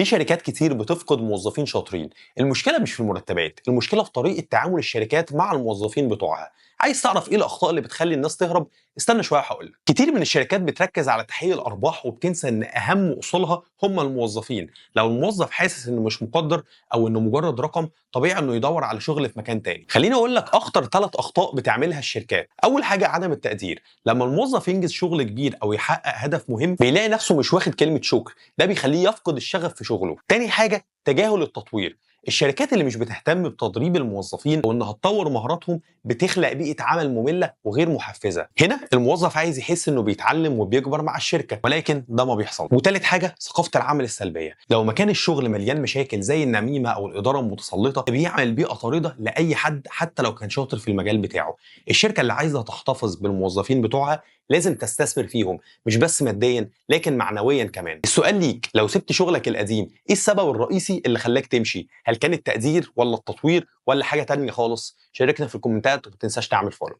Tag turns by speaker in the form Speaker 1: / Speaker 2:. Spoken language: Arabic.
Speaker 1: ليه شركات كتير بتفقد موظفين شاطرين؟ المشكلة مش في المرتبات، المشكلة في طريقة تعامل الشركات مع الموظفين بتوعها. عايز تعرف ايه الأخطاء اللي بتخلي الناس تهرب؟ استنى شوية هقولك. كتير من الشركات بتركز على تحقيق الأرباح وبتنسى إن أهم أصولها هم الموظفين. لو الموظف حاسس إنه مش مقدر أو إنه مجرد رقم، طبيعي إنه يدور على شغل في مكان تاني. خليني أقول لك أخطر 3 أخطاء بتعملها الشركات. أول حاجة عدم التقدير. لما الموظف ينجز شغل كبير أو يحقق هدف مهم بيلاقي نفسه مش واخد كلمة شكر، ده بيخليه يفقد الشغف في شغله. تاني حاجة تجاهل التطوير. الشركات اللي مش بتهتم بتدريب الموظفين وانها تطور مهاراتهم بتخلق بيئة عمل مملة وغير محفزة. هنا الموظف عايز يحس انه بيتعلم وبيكبر مع الشركة، ولكن ده ما بيحصل. وتالت حاجة ثقافة العمل السلبية. لو مكان الشغل مليان مشاكل زي النميمة او الإدارة المتسلطة بيعمل بيئة طاردة لأي حد حتى لو كان شاطر في المجال بتاعه. الشركة اللي عايزة تحتفظ بالموظفين بتوعها لازم تستثمر فيهم، مش بس ماديا لكن معنويا كمان. السؤال ليك، لو سبت شغلك القديم ايه السبب الرئيسي اللي خلاك تمشي؟ هل كان التقدير ولا التطوير ولا حاجة تانية خالص؟ شاركنا في الكومنتات وما تنساش تعمل فولو.